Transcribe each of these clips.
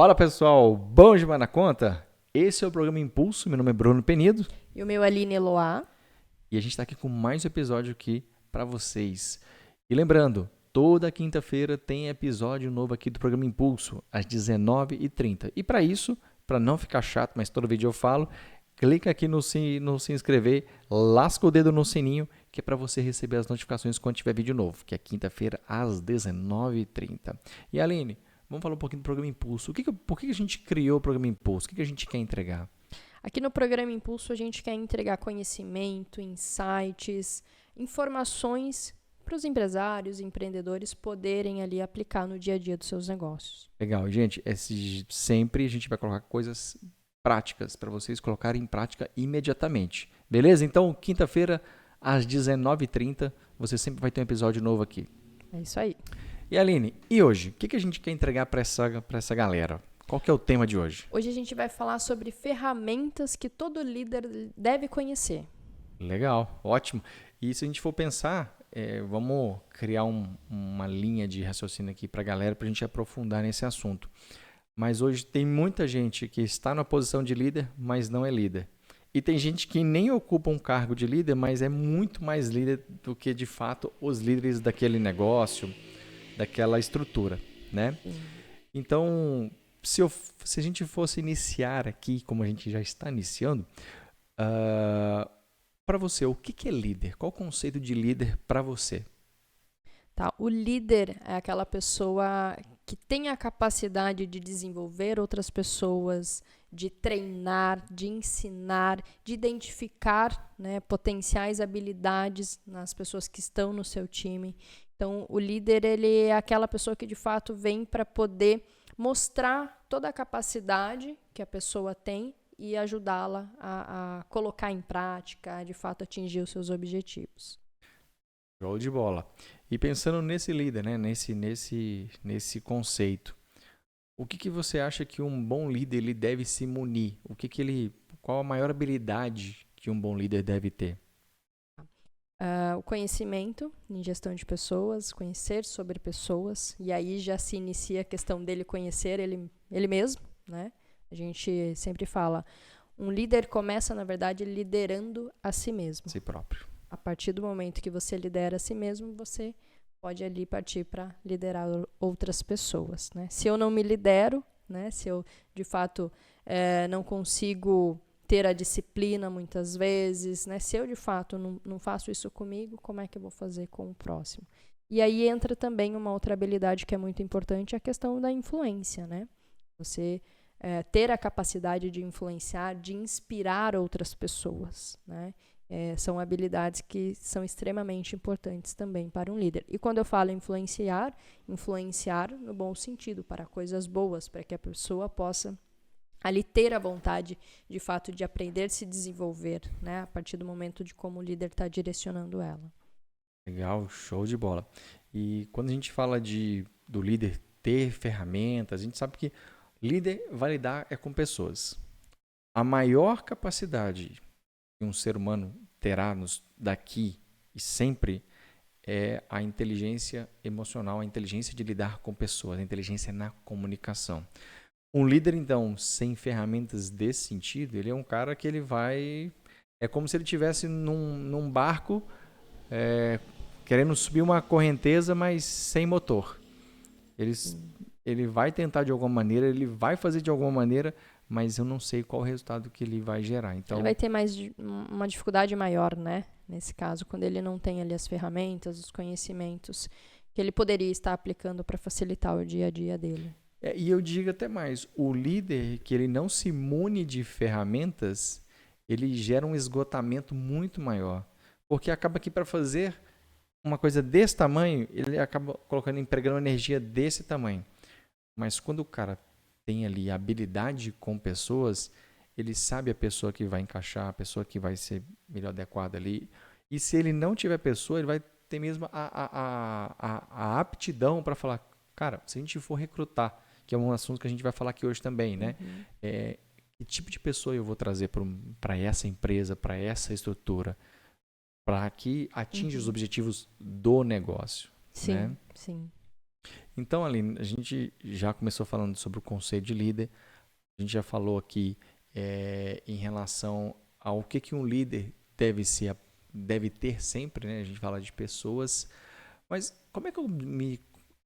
Fala pessoal, bom demais na conta? Esse é o programa Impulso, meu nome é Bruno Penido E o meu Aline Eloá. e a gente está aqui com mais um episódio aqui para vocês. E lembrando, toda quinta-feira tem episódio novo aqui do programa Impulso, às 19h30. E para isso, para não ficar chato, mas todo vídeo eu falo, clica aqui no se inscrever, lasca o dedo no sininho, que é para você receber as notificações quando tiver vídeo novo, que é quinta-feira às 19h30. E Aline, vamos falar um pouquinho do programa Impulso. Por que a gente criou o programa Impulso? O que a gente quer entregar? Aqui no programa Impulso a gente quer entregar conhecimento, insights, informações para os empresários e empreendedores poderem ali aplicar no dia a dia dos seus negócios. Legal, gente, sempre a gente vai colocar coisas práticas para vocês colocarem em prática imediatamente. Beleza? Então, quinta-feira, às 19h30, você sempre vai ter um episódio novo aqui. É isso aí. E Aline, e hoje? O que a gente quer entregar para essa galera? Qual que é o tema de hoje? Hoje a gente vai falar sobre ferramentas que todo líder deve conhecer. Legal, ótimo. E se a gente for pensar, vamos criar uma linha de raciocínio aqui para a galera, para a gente aprofundar nesse assunto. Mas hoje tem muita gente que está na posição de líder, mas não é líder. E tem gente que nem ocupa um cargo de líder, mas é muito mais líder do que, de fato, os líderes daquele negócio, daquela estrutura, né? Então, se a gente fosse iniciar aqui, como a gente já está iniciando, para você, o que é líder? Qual o conceito de líder para você? Tá? O líder é aquela pessoa que tem a capacidade de desenvolver outras pessoas, de treinar, de ensinar, de identificar, né, potenciais habilidades nas pessoas que estão no seu time. Então, o líder ele é aquela pessoa que de fato vem para poder mostrar toda a capacidade que a pessoa tem e ajudá-la a colocar em prática, de fato atingir os seus objetivos. Show de bola. E pensando nesse líder, né? nesse conceito, o que você acha que um bom líder ele deve se munir? Qual a maior habilidade que um bom líder deve ter? O conhecimento em gestão de pessoas, conhecer sobre pessoas, e aí já se inicia a questão dele conhecer ele mesmo, né? A gente sempre fala, um líder começa, na verdade, liderando a si mesmo. Si próprio. A partir do momento que você lidera a si mesmo, você pode ali partir para liderar outras pessoas, né? Se eu não me lidero, né? Se eu, de fato, não consigo ter a disciplina muitas vezes, né? Se eu, de fato, não faço isso comigo, como é que eu vou fazer com o próximo? E aí entra também uma outra habilidade que é muito importante, a questão da influência, né? Você ter a capacidade de influenciar, de inspirar outras pessoas, né? São habilidades que são extremamente importantes também para um líder. E quando eu falo influenciar no bom sentido, para coisas boas, para que a pessoa possa ali ter a vontade, de fato, de aprender, se desenvolver, né? A partir do momento de como o líder está direcionando ela. Legal, show de bola. E quando a gente fala do líder ter ferramentas, a gente sabe que líder vai lidar com pessoas. A maior capacidade que um ser humano terá daqui e sempre é a inteligência emocional, a inteligência de lidar com pessoas, a inteligência na comunicação. Um líder, então, sem ferramentas desse sentido, ele é um cara que ele vai... É como se ele estivesse num barco querendo subir uma correnteza, mas sem motor. Ele vai tentar de alguma maneira, ele vai fazer de alguma maneira, mas eu não sei qual o resultado que ele vai gerar. Então, ele vai ter uma dificuldade maior, né? Nesse caso, quando ele não tem ali as ferramentas, os conhecimentos que ele poderia estar aplicando para facilitar o dia a dia dele. E eu digo até mais, o líder que ele não se mune de ferramentas, ele gera um esgotamento muito maior. Porque acaba que para fazer uma coisa desse tamanho, ele acaba empregando energia desse tamanho. Mas quando o cara tem ali habilidade com pessoas, ele sabe a pessoa que vai encaixar, a pessoa que vai ser melhor adequada ali. E se ele não tiver pessoa, ele vai ter mesmo a aptidão para falar, cara, se a gente for recrutar, que é um assunto que a gente vai falar aqui hoje também, né? Que tipo de pessoa eu vou trazer para essa empresa, para essa estrutura, para que atinja os objetivos do negócio? Sim, né? sim. Então, Aline, a gente já começou falando sobre o conceito de líder, a gente já falou aqui em relação ao que um líder deve ter sempre, né? A gente fala de pessoas, mas como é que eu me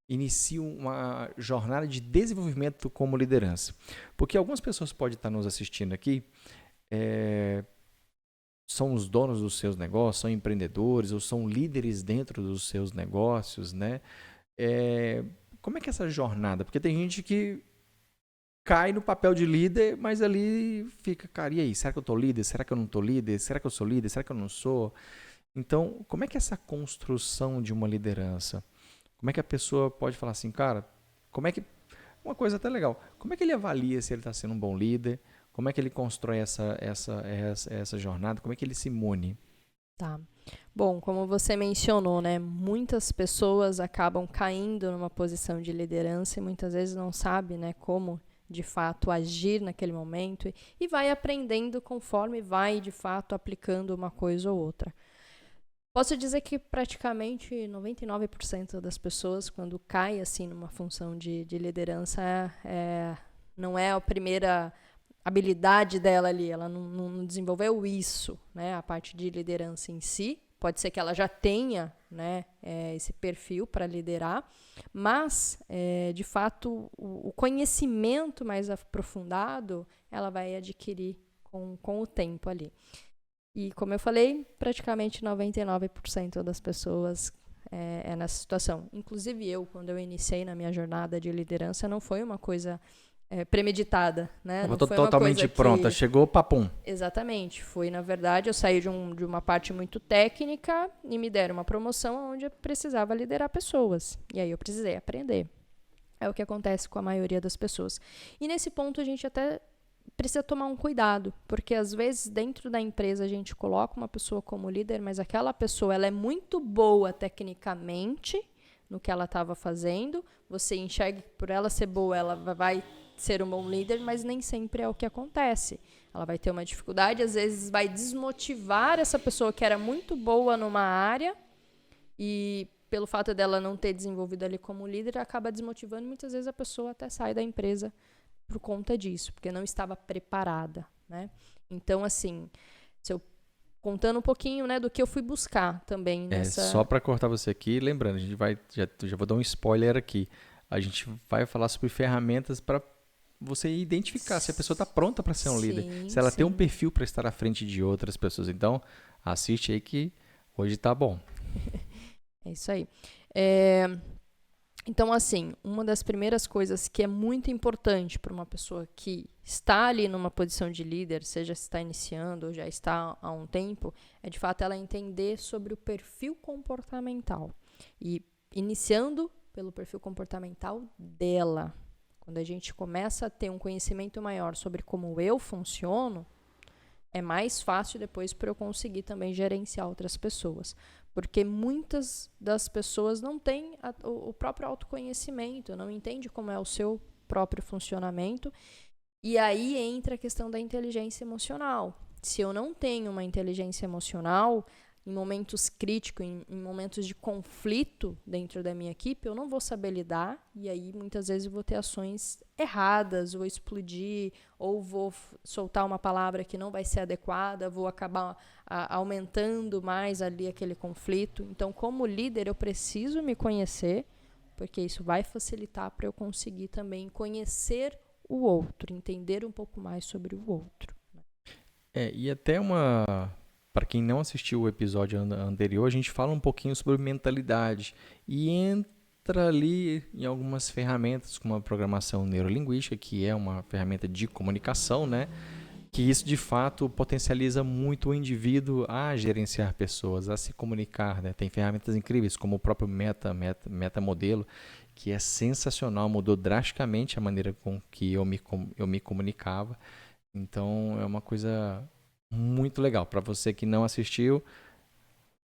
inicio uma jornada de desenvolvimento como liderança? Porque algumas pessoas podem estar nos assistindo aqui, são os donos dos seus negócios, são empreendedores ou são líderes dentro dos seus negócios, né? Como é que é essa jornada? Porque tem gente que cai no papel de líder, mas ali fica, cara, e aí? Será que eu estou líder? Será que eu não estou líder? Será que eu sou líder? Será que eu não sou? Então, como é que é essa construção de uma liderança? Como é que a pessoa pode falar assim, cara, como é que... Uma coisa até legal, como é que ele avalia se ele está sendo um bom líder? Como é que ele constrói essa jornada? Como é que ele se imune? Tá. Bom, como você mencionou, né, muitas pessoas acabam caindo numa posição de liderança e muitas vezes não sabem, né, como de fato agir naquele momento e vai aprendendo conforme vai de fato aplicando uma coisa ou outra. Posso dizer que praticamente 99% das pessoas, quando cai assim numa função de liderança, não é a primeira habilidade dela ali, ela não desenvolveu isso, né, a parte de liderança em si. Pode ser que ela já tenha, né, esse perfil para liderar, mas, de fato, o conhecimento mais aprofundado ela vai adquirir com o tempo ali. E, como eu falei, praticamente 99% das pessoas é nessa situação. Inclusive eu, quando eu iniciei na minha jornada de liderança, não foi uma coisa premeditada, né? Não foi totalmente pronta, chegou papum. Exatamente. Foi, na verdade, eu saí de uma parte muito técnica e me deram uma promoção onde eu precisava liderar pessoas. E aí eu precisei aprender. É o que acontece com a maioria das pessoas. E nesse ponto a gente até precisa tomar um cuidado, porque às vezes dentro da empresa a gente coloca uma pessoa como líder, mas aquela pessoa ela é muito boa tecnicamente no que ela estava fazendo, você enxerga que por ela ser boa, ela vai ser um bom líder, mas nem sempre é o que acontece. Ela vai ter uma dificuldade, às vezes vai desmotivar essa pessoa que era muito boa numa área e pelo fato dela não ter desenvolvido ali como líder, acaba desmotivando e muitas vezes a pessoa até sai da empresa por conta disso, porque não estava preparada, né? Então, assim, contando um pouquinho, né, do que eu fui buscar também nessa... Só para cortar você aqui, lembrando, a gente vai, já vou dar um spoiler aqui, a gente vai falar sobre ferramentas para você identificar se a pessoa está pronta para ser um líder, se ela tem um perfil para estar à frente de outras pessoas. Então, assiste aí que hoje tá bom. É isso aí. Então, assim, uma das primeiras coisas que é muito importante para uma pessoa que está ali numa posição de líder, seja se está iniciando ou já está há um tempo, é de fato ela entender sobre o perfil comportamental. E iniciando pelo perfil comportamental dela. Quando a gente começa a ter um conhecimento maior sobre como eu funciono, é mais fácil depois para eu conseguir também gerenciar outras pessoas. Porque muitas das pessoas não têm o próprio autoconhecimento, não entendem como é o seu próprio funcionamento. E aí entra a questão da inteligência emocional. Se eu não tenho uma inteligência emocional, em momentos críticos, em momentos de conflito dentro da minha equipe, eu não vou saber lidar e aí muitas vezes eu vou ter ações erradas, vou explodir ou vou soltar uma palavra que não vai ser adequada, vou acabar aumentando mais ali aquele conflito. Então, como líder, eu preciso me conhecer, porque isso vai facilitar para eu conseguir também conhecer o outro, entender um pouco mais sobre o outro. E até para quem não assistiu o episódio anterior, a gente fala um pouquinho sobre mentalidade e entra ali em algumas ferramentas como a programação neurolinguística, que é uma ferramenta de comunicação, né? Que isso de fato potencializa muito o indivíduo a gerenciar pessoas, a se comunicar, né? Tem ferramentas incríveis como o próprio Metamodelo, que é sensacional, mudou drasticamente a maneira com que eu me comunicava. Então é uma coisa muito legal. Para você que não assistiu,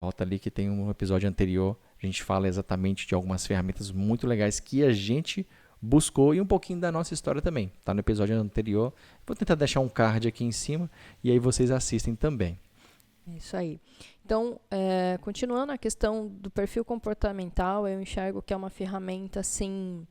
volta ali que tem um episódio anterior. A gente fala exatamente de algumas ferramentas muito legais que a gente buscou e um pouquinho da nossa história também. Tá no episódio anterior. Vou tentar deixar um card aqui em cima e aí vocês assistem também. É isso aí. Então, continuando a questão do perfil comportamental, eu enxergo que é uma ferramenta, assim,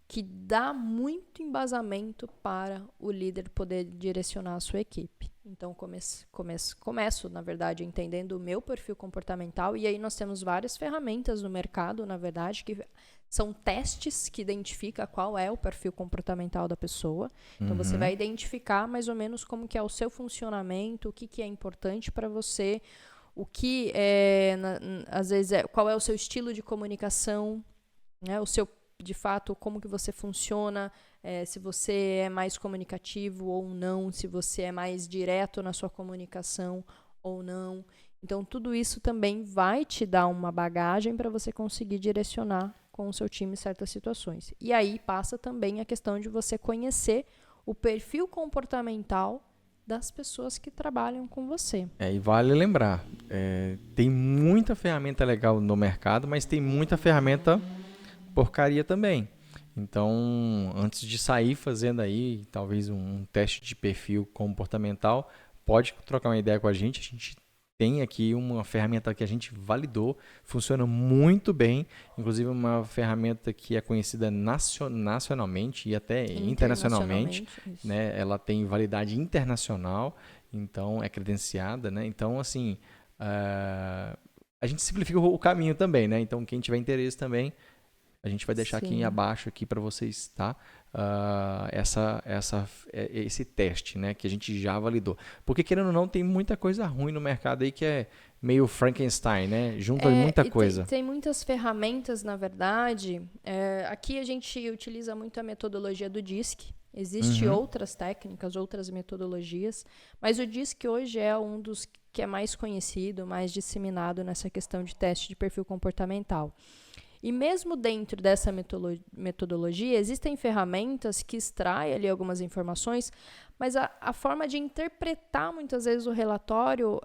que dá muito embasamento para o líder poder direcionar a sua equipe. Então, começo, na verdade, entendendo o meu perfil comportamental, e aí nós temos várias ferramentas no mercado, na verdade, que são testes que identificam qual é o perfil comportamental da pessoa. Então, você vai identificar mais ou menos como que é o seu funcionamento, o que é importante para você, o que às vezes, qual é o seu estilo de comunicação, né? O seu, de fato, como que você funciona, se você é mais comunicativo ou não, se você é mais direto na sua comunicação ou não. Então, tudo isso também vai te dar uma bagagem para você conseguir direcionar com o seu time certas situações. E aí passa também a questão de você conhecer o perfil comportamental das pessoas que trabalham com você. E vale lembrar, tem muita ferramenta legal no mercado, mas tem muita ferramenta porcaria também. Então, antes de sair fazendo aí, talvez um teste de perfil comportamental, pode trocar uma ideia com a gente tem aqui uma ferramenta que a gente validou, funciona muito bem, inclusive uma ferramenta que é conhecida nacionalmente e até internacionalmente, né? Ela tem validade internacional, então é credenciada, né? Então, assim, a gente simplifica o caminho também, né? Então, quem tiver interesse também, a gente vai deixar aqui abaixo aqui para vocês, tá? Esse teste, né? Que a gente já validou. Porque, querendo ou não, tem muita coisa ruim no mercado aí que é meio Frankenstein, né? Junta muita coisa. Tem muitas ferramentas, na verdade. Aqui a gente utiliza muito a metodologia do DISC. Existem outras técnicas, outras metodologias. Mas o DISC hoje é um dos que é mais conhecido, mais disseminado nessa questão de teste de perfil comportamental. E mesmo dentro dessa metodologia, existem ferramentas que extraem ali algumas informações, mas a forma de interpretar muitas vezes o relatório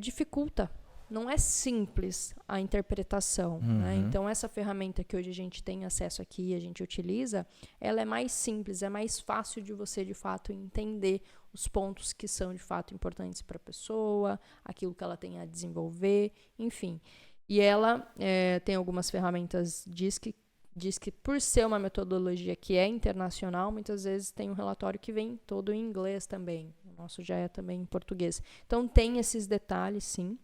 dificulta. Não é simples a interpretação. Né? Então, essa ferramenta que hoje a gente tem acesso aqui e a gente utiliza, ela é mais simples, é mais fácil de você, de fato, entender os pontos que são, de fato, importantes para a pessoa, aquilo que ela tem a desenvolver, enfim. E ela tem algumas ferramentas, diz que por ser uma metodologia que é internacional, muitas vezes tem um relatório que vem todo em inglês também. O nosso já é também em português. Então, tem esses detalhes, sim,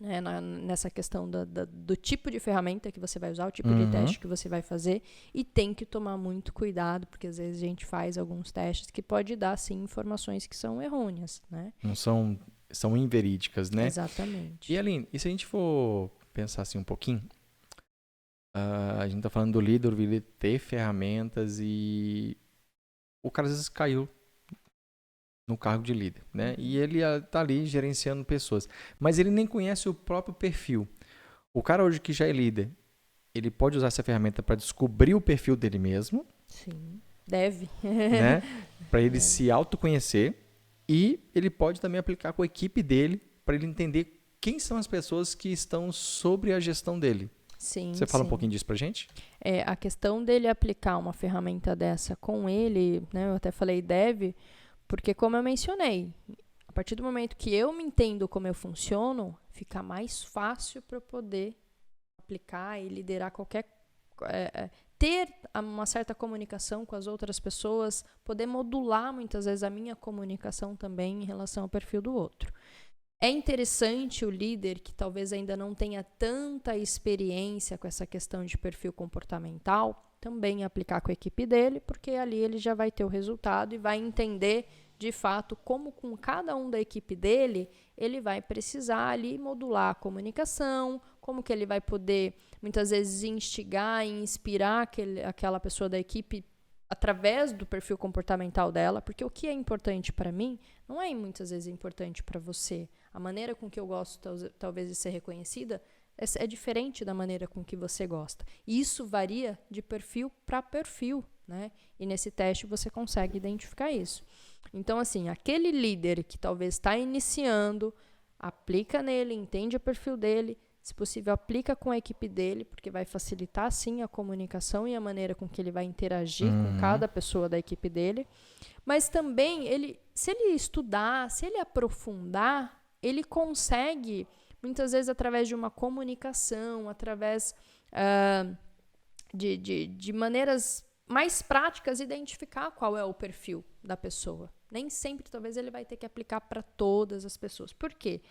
né, nessa questão do tipo de ferramenta que você vai usar, o tipo de teste que você vai fazer. E tem que tomar muito cuidado, porque às vezes a gente faz alguns testes que pode dar, sim, informações que são errôneas, né? Não são inverídicas, né? Exatamente. E, Aline, e se a gente for pensar assim um pouquinho, a gente tá falando do líder, o líder ter ferramentas e o cara às vezes caiu no cargo de líder, né? E ele tá ali gerenciando pessoas, mas ele nem conhece o próprio perfil. O cara hoje que já é líder, ele pode usar essa ferramenta para descobrir o perfil dele mesmo. Sim, deve. Né? Para ele se autoconhecer, e ele pode também aplicar com a equipe dele para ele entender quem são as pessoas que estão sobre a gestão dele. Sim, Você fala um pouquinho disso pra gente? A questão dele aplicar uma ferramenta dessa com ele, né, eu até falei deve, porque como eu mencionei, a partir do momento que eu me entendo como eu funciono, fica mais fácil para eu poder aplicar e liderar qualquer... ter uma certa comunicação com as outras pessoas, poder modular muitas vezes a minha comunicação também em relação ao perfil do outro. É interessante o líder que talvez ainda não tenha tanta experiência com essa questão de perfil comportamental também aplicar com a equipe dele, porque ali ele já vai ter o resultado e vai entender de fato como com cada um da equipe dele ele vai precisar ali modular a comunicação, como que ele vai poder muitas vezes instigar e inspirar aquela pessoa da equipe através do perfil comportamental dela, porque o que é importante para mim não é muitas vezes importante para você. A maneira com que eu gosto, talvez, de ser reconhecida é diferente da maneira com que você gosta. E isso varia de perfil para perfil, né? E nesse teste você consegue identificar isso. Então, assim, aquele líder que talvez está iniciando, aplica nele, entende o perfil dele, se possível, aplica com a equipe dele, porque vai facilitar, sim, a comunicação e a maneira com que ele vai interagir com cada pessoa da equipe dele. Mas também, se ele estudar, se ele aprofundar, ele consegue muitas vezes através de uma comunicação, através de maneiras mais práticas, identificar qual é o perfil da pessoa. Nem sempre, talvez, ele vai ter que aplicar para todas as pessoas. Por quê?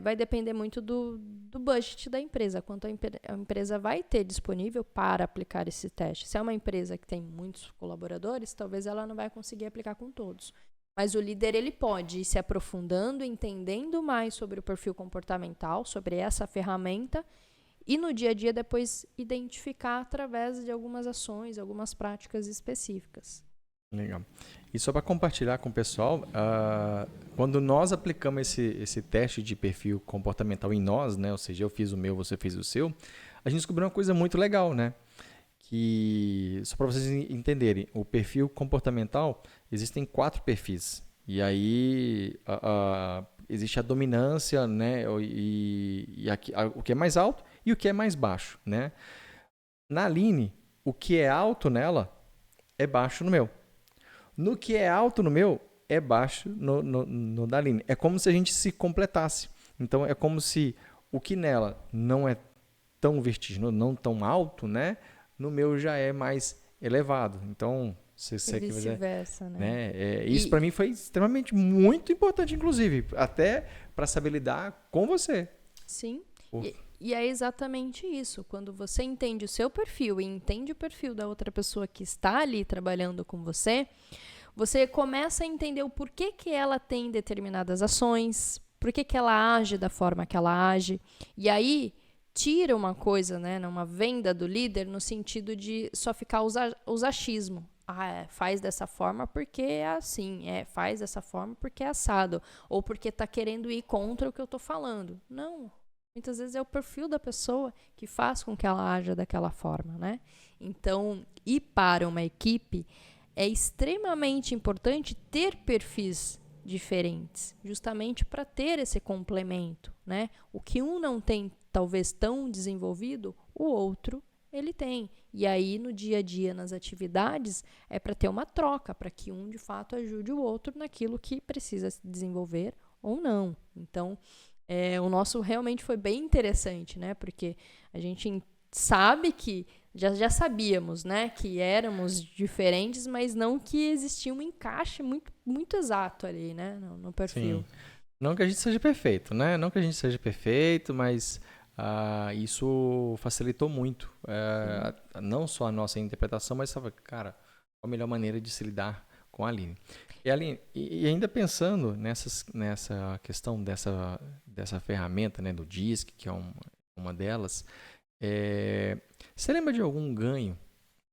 Vai depender muito do budget da empresa, quanto a empresa vai ter disponível para aplicar esse teste. Se é uma empresa que tem muitos colaboradores, talvez ela não vai conseguir aplicar com todos. Mas o líder, ele pode ir se aprofundando, entendendo mais sobre o perfil comportamental, sobre essa ferramenta, e no dia a dia depois identificar através de algumas ações, algumas práticas específicas. Legal. E só para compartilhar com o pessoal, quando nós aplicamos esse teste de perfil comportamental em nós, né? Ou seja, eu fiz o meu, você fez o seu, a gente descobriu uma coisa muito legal, né? Que, só para vocês entenderem, o perfil comportamental, existem 4 perfis. E aí existe a dominância, né? E o que é mais alto e o que é mais baixo, né? Na Aline, o que é alto nela é baixo no meu. No que é alto no meu, é baixo no da Aline. É como se a gente se completasse. Então, é como se o que nela não é tão vertiginoso, não tão alto, né? No meu já é mais elevado. Então, se você quiser... Vice-versa, né? Isso para mim foi extremamente muito importante, inclusive, até para saber lidar com você. Sim. E é exatamente isso. Quando você entende o seu perfil e entende o perfil da outra pessoa que está ali trabalhando com você, você começa a entender o porquê que ela tem determinadas ações, por que ela age da forma que ela age. E aí, tira uma coisa, né, numa venda do líder, no sentido de só ficar os achismo. Faz dessa forma porque é assim, faz dessa forma porque é assado, ou porque está querendo ir contra o que eu estou falando. Não. Muitas vezes é o perfil da pessoa que faz com que ela haja daquela forma, né? Então, ir para uma equipe é extremamente importante ter perfis diferentes, justamente para ter esse complemento, né? O que um não tem, talvez, tão desenvolvido, o outro ele tem. E aí, no dia a dia, nas atividades, é para ter uma troca, para que um, de fato, ajude o outro naquilo que precisa se desenvolver ou não. Então, o nosso realmente foi bem interessante, né? Porque a gente sabe que já sabíamos, né? Que éramos diferentes, mas não que existia um encaixe muito, muito exato ali, né? No perfil. Sim. Não que a gente seja perfeito, né? Não que a gente seja perfeito, mas isso facilitou muito. Não só a nossa interpretação, mas, cara, qual a melhor maneira de se lidar com a Aline. E, Aline, e ainda pensando nessa questão dessa ferramenta, né, do DISC, que é uma delas, você lembra de algum ganho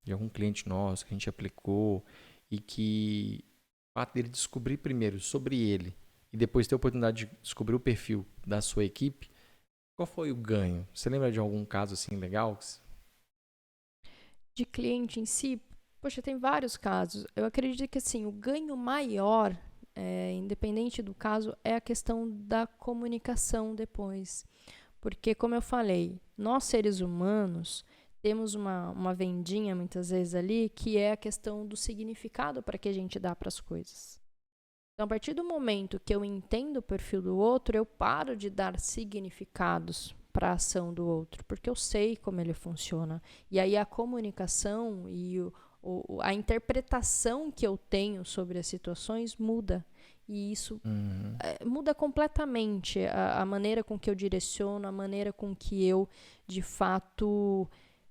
de algum cliente nosso que a gente aplicou e que o fato dele descobrir primeiro sobre ele e depois ter a oportunidade de descobrir o perfil da sua equipe, qual foi o ganho? Você lembra de algum caso assim legal? De cliente em si, poxa, tem vários casos. Eu acredito que assim, o ganho maior, independente do caso, é a questão da comunicação depois. Porque, como eu falei, nós seres humanos temos uma vendinha muitas vezes ali, que é a questão do significado para que a gente dá para as coisas. Então, a partir do momento que eu entendo o perfil do outro, eu paro de dar significados para a ação do outro, porque eu sei como ele funciona. E aí a comunicação e a interpretação que eu tenho sobre as situações muda. E isso muda completamente a maneira com que eu direciono, a maneira com que eu, de fato,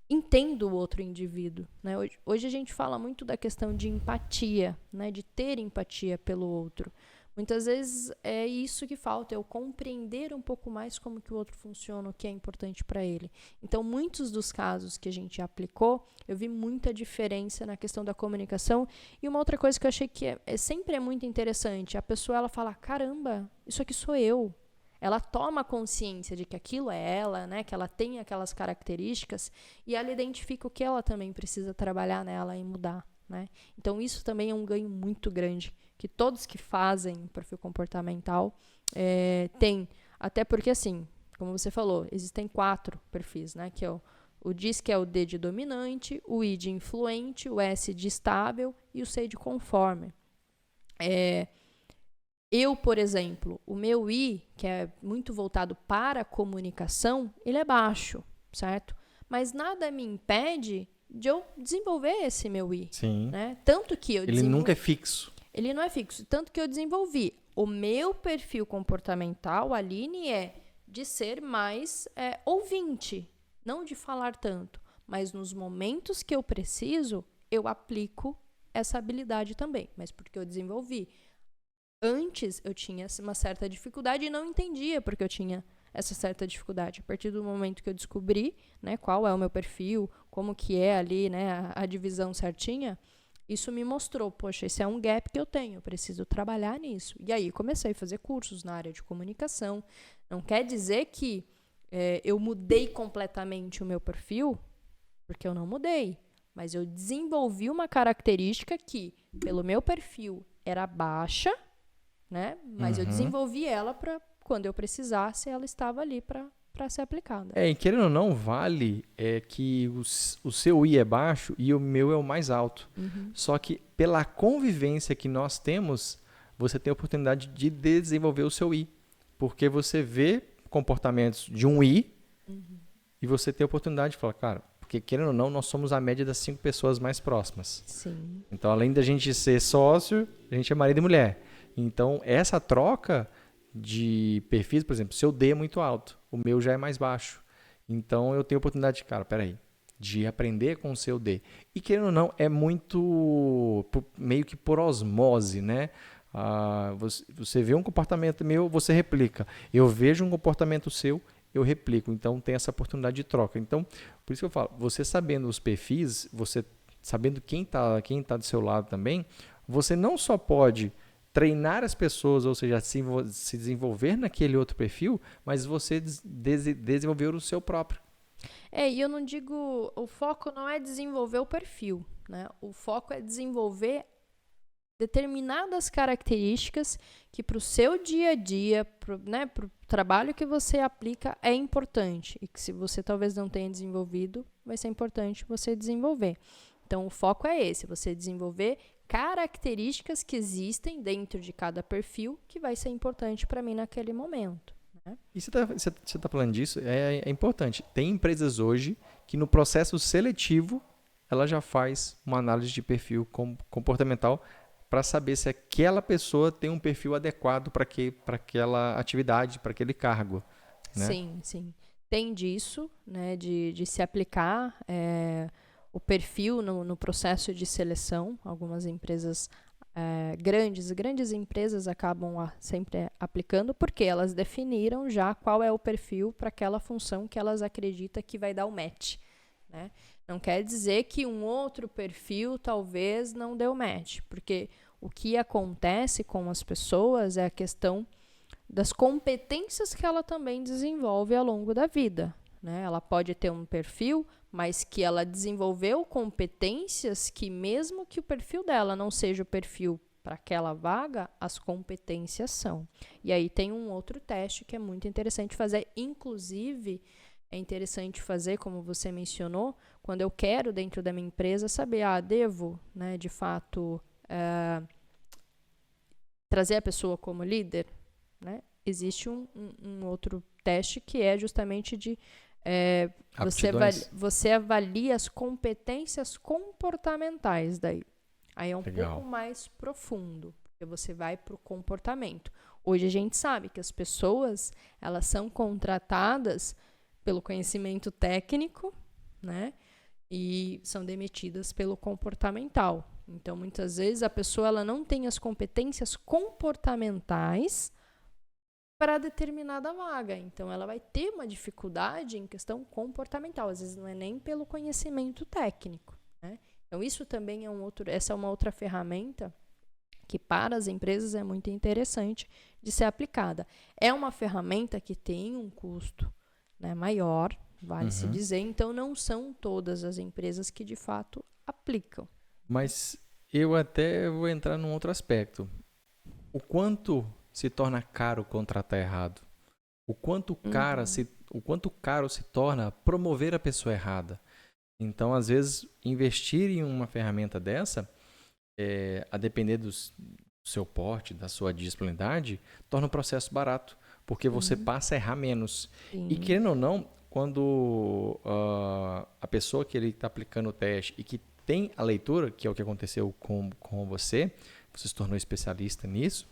entendo o outro indivíduo, né? Hoje a gente fala muito da questão de empatia, né? De ter empatia pelo outro. Muitas vezes é isso que falta, eu compreender um pouco mais como que o outro funciona, o que é importante para ele. Então, muitos dos casos que a gente aplicou, eu vi muita diferença na questão da comunicação. E uma outra coisa que eu achei que sempre é muito interessante, a pessoa ela fala, caramba, isso aqui sou eu. Ela toma consciência de que aquilo é ela, né? Que ela tem aquelas características e ela identifica o que ela também precisa trabalhar nela e mudar, né? Então, isso também é um ganho muito grande que todos que fazem perfil comportamental têm. Até porque, assim, como você falou, existem 4 perfis, né? Que é o DISC, que é o D de dominante, o I de influente, o S de estável e o C de conforme. Eu, por exemplo, o meu I, que é muito voltado para a comunicação, ele é baixo, certo? Mas nada me impede de eu desenvolver esse meu I, Sim. né? Tanto que eu Ele nunca é fixo. Ele não é fixo. Tanto que eu desenvolvi. O meu perfil comportamental, Aline, é de ser mais ouvinte, não de falar tanto. Mas nos momentos que eu preciso, eu aplico essa habilidade também. Mas porque eu desenvolvi. Antes eu tinha uma certa dificuldade e não entendia porque eu tinha essa certa dificuldade. A partir do momento que eu descobri, né, qual é o meu perfil, como que é ali, né, a divisão certinha, isso me mostrou, poxa, esse é um gap que eu tenho, eu preciso trabalhar nisso. E aí comecei a fazer cursos na área de comunicação. Não quer dizer que eu mudei completamente o meu perfil, porque eu não mudei. Mas eu desenvolvi uma característica que, pelo meu perfil, era baixa, né? Mas eu desenvolvi ela para, quando eu precisasse, ela estava ali para ser aplicada. E querendo ou não, vale que o seu I é baixo e o meu é o mais alto. Só que pela convivência que nós temos, você tem a oportunidade de desenvolver o seu I. Porque você vê comportamentos de um I e você tem a oportunidade de falar, cara, porque querendo ou não, nós somos a média das 5 pessoas mais próximas. Sim. Então, além da gente ser sócio, a gente é marido e mulher. Então, essa troca de perfis, por exemplo, seu D é muito alto, o meu já é mais baixo. Então, eu tenho a oportunidade, cara, peraí, de aprender com o seu D. E, querendo ou não, é muito meio que por osmose, né? Você vê um comportamento meu, você replica. Eu vejo um comportamento seu, eu replico. Então, tem essa oportunidade de troca. Então, por isso que eu falo, você sabendo os perfis, você sabendo quem tá do seu lado também, você não só pode treinar as pessoas, ou seja, se desenvolver naquele outro perfil, mas você desenvolver o seu próprio. E eu não digo, o foco não é desenvolver o perfil, né? O foco é desenvolver determinadas características que para o seu dia a dia, para o trabalho que você aplica, é importante. E que se você talvez não tenha desenvolvido, vai ser importante você desenvolver. Então, o foco é esse, você desenvolver características que existem dentro de cada perfil que vai ser importante para mim naquele momento. Né? E você tá falando disso, é importante. Tem empresas hoje que no processo seletivo, ela já faz uma análise de perfil comportamental para saber se aquela pessoa tem um perfil adequado para aquela atividade, para aquele cargo. Né? Sim, sim. Tem disso, né, de se aplicar o perfil no processo de seleção. Algumas empresas grandes empresas acabam sempre aplicando, porque elas definiram já qual é o perfil para aquela função que elas acreditam que vai dar o match. Né? Não quer dizer que um outro perfil talvez não dê o match, porque o que acontece com as pessoas é a questão das competências que ela também desenvolve ao longo da vida. Né? Ela pode ter um perfil, mas que ela desenvolveu competências que, mesmo que o perfil dela não seja o perfil para aquela vaga, as competências são. E aí tem um outro teste que é muito interessante fazer, inclusive é interessante fazer, como você mencionou, quando eu quero dentro da minha empresa saber, devo, né, de fato, trazer a pessoa como líder, né? Existe um outro teste que é justamente de você avalia as competências comportamentais daí. Aí é um pouco mais profundo, porque você vai para o comportamento. Hoje a gente sabe que as pessoas, elas são contratadas pelo conhecimento técnico, né? E são demitidas pelo comportamental. Então, muitas vezes, a pessoa ela não tem as competências comportamentais para determinada vaga. Então, ela vai ter uma dificuldade em questão comportamental. Às vezes, não é nem pelo conhecimento técnico. Né? Então, isso também essa é uma outra ferramenta que para as empresas é muito interessante de ser aplicada. É uma ferramenta que tem um custo, né, maior, vale se dizer. Então, não são todas as empresas que, de fato, aplicam. Mas eu até vou entrar num outro aspecto. O quanto se torna caro contratar errado? O quanto caro se torna promover a pessoa errada? Então, às vezes, investir em uma ferramenta dessa, a depender dos seu porte, da sua disponibilidade, torna o processo barato, porque você passa a errar menos. Sim. E querendo ou não, quando a pessoa que ele está aplicando o teste e que tem a leitura, que é o que aconteceu com você se tornou especialista nisso,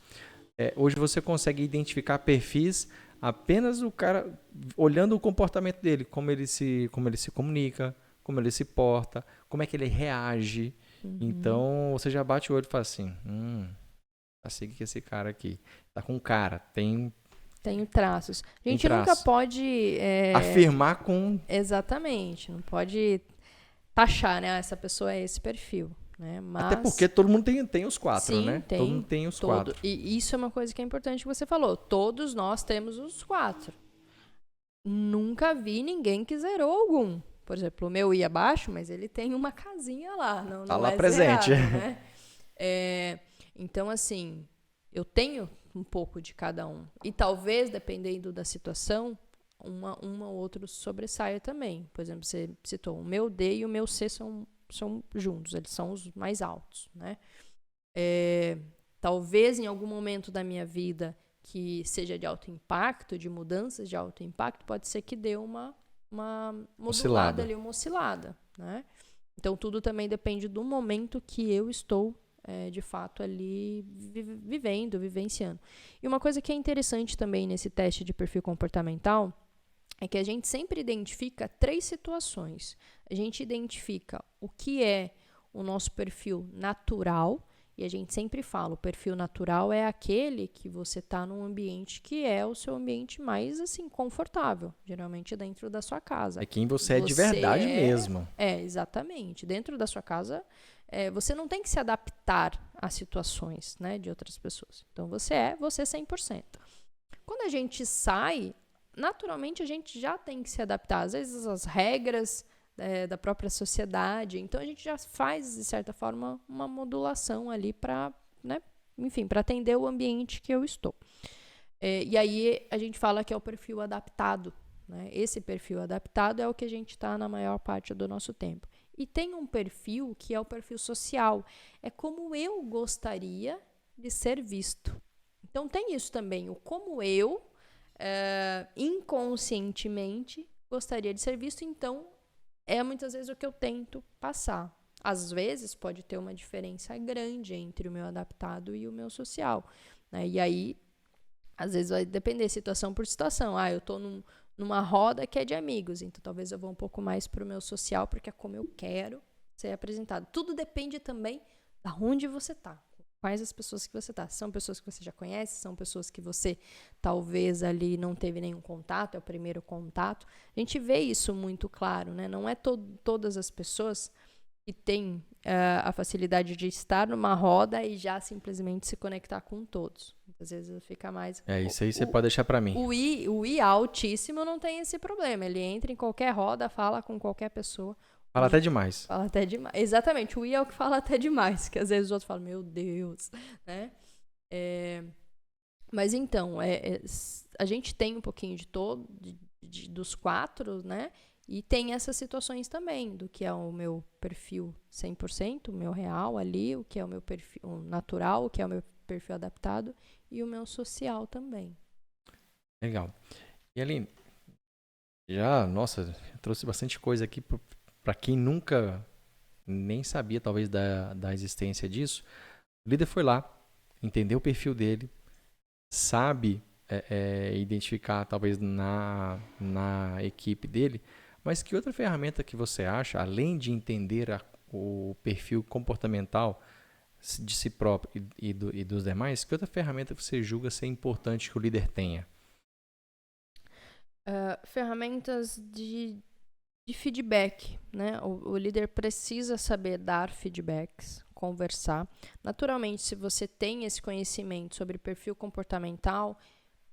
hoje você consegue identificar perfis apenas o cara olhando o comportamento dele, como ele se comunica, como ele se porta, como é que ele reage. Então, você já bate o olho e fala assim, assim que esse cara aqui tá com cara, tem traços. A gente traço. nunca pode... afirmar com... Exatamente. Não pode taxar, né? Essa pessoa é esse perfil. Né? Mas, até porque todo mundo tem os 4, sim, né? Todo mundo tem os 4. E isso é uma coisa que é importante que você falou. Todos nós temos os 4. Nunca vi ninguém que zerou algum. Por exemplo, o meu ia abaixo, mas ele tem uma casinha lá. Não, tá não lá é presente. Zerado, né? Então, assim, eu tenho um pouco de cada um. E talvez, dependendo da situação, uma ou outra sobressaia também. Por exemplo, você citou o meu D e o meu C são juntos, eles são os mais altos, né? Talvez em algum momento da minha vida que seja de alto impacto, de mudanças de alto impacto, pode ser que dê uma modulada ali, uma oscilada, né? Então, tudo também depende do momento que eu estou, de fato, ali vivenciando. E uma coisa que é interessante também nesse teste de perfil comportamental é que a gente sempre identifica 3 situações. A gente identifica o que é o nosso perfil natural, e a gente sempre fala, o perfil natural é aquele que você está num ambiente que é o seu ambiente mais, assim, confortável, geralmente dentro da sua casa. É quem você é de verdade mesmo. Exatamente. Dentro da sua casa, você não tem que se adaptar a situações, né, de outras pessoas. Então, você é você 100%. Quando a gente sai, naturalmente a gente já tem que se adaptar. Às vezes as regras da própria sociedade. Então a gente já faz, de certa forma, uma modulação ali para, né, enfim, para atender o ambiente que eu estou. E aí a gente fala que é o perfil adaptado. Né? Esse perfil adaptado é o que a gente está na maior parte do nosso tempo. E tem um perfil que é o perfil social. É como eu gostaria de ser visto. Então tem isso também, o como eu inconscientemente gostaria de ser visto, então muitas vezes o que eu tento passar. Às vezes pode ter uma diferença grande entre o meu adaptado e o meu social, né? E aí, às vezes vai depender situação por situação. Eu tô numa roda que é de amigos, então talvez eu vá um pouco mais pro meu social, porque é como eu quero ser apresentado. Tudo depende também da onde você tá. Quais as pessoas que você tá. São pessoas que você já conhece, são pessoas que você talvez ali não teve nenhum contato, é o primeiro contato. A gente vê isso muito claro, né? Não é todas as pessoas que têm a facilidade de estar numa roda e já simplesmente se conectar com todos. Às vezes fica mais... Isso aí você pode deixar para mim. O I altíssimo não tem esse problema. Ele entra em qualquer roda, fala com qualquer pessoa. Fala até demais. Fala até demais. Exatamente, o I é o que fala até demais, que às vezes os outros falam, meu Deus, né? Mas então, a gente tem um pouquinho de todo, dos 4, né? E tem essas situações também, do que é o meu perfil 100%, o meu real ali, o que é o meu perfil natural, o que é o meu perfil adaptado e o meu social também. Legal. E Aline, trouxe bastante coisa aqui para quem nunca nem sabia, talvez, da existência disso. O líder foi lá, entendeu o perfil dele, sabe identificar, talvez, na equipe dele, mas que outra ferramenta que você acha, além de entender o perfil comportamental de si próprio e dos demais, que outra ferramenta você julga ser importante que o líder tenha? Ferramentas de feedback, né? O líder precisa saber dar feedbacks, conversar. Naturalmente, se você tem esse conhecimento sobre perfil comportamental,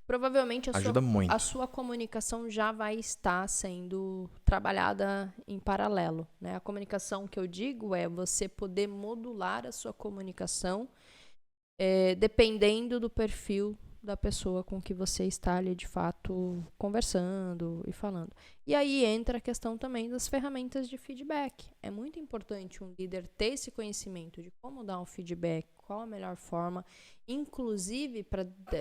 provavelmente a sua comunicação já vai estar sendo trabalhada em paralelo, né? A comunicação que eu digo é você poder modular a sua comunicação dependendo do perfil da pessoa com que você está ali, de fato, conversando e falando. E aí entra a questão também das ferramentas de feedback. É muito importante um líder ter esse conhecimento de como dar um feedback, qual a melhor forma. Inclusive,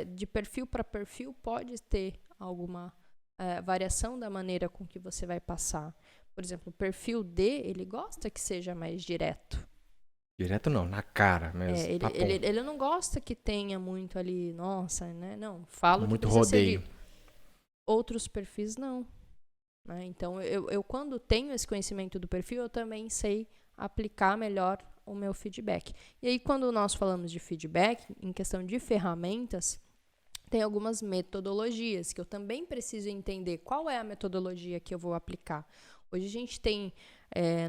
de perfil para perfil, pode ter alguma variação da maneira com que você vai passar. Por exemplo, o perfil D, ele gosta que seja mais direto. Direto não, na cara mesmo. Ele não gosta que tenha muito ali, nossa, né? Não, falo muito que precisa rodeio. ser dito. Outros perfis não. Né? Então, eu quando tenho esse conhecimento do perfil, eu também sei aplicar melhor o meu feedback. E aí, quando nós falamos de feedback, em questão de ferramentas, tem algumas metodologias que eu também preciso entender qual é a metodologia que eu vou aplicar. Hoje a gente tem,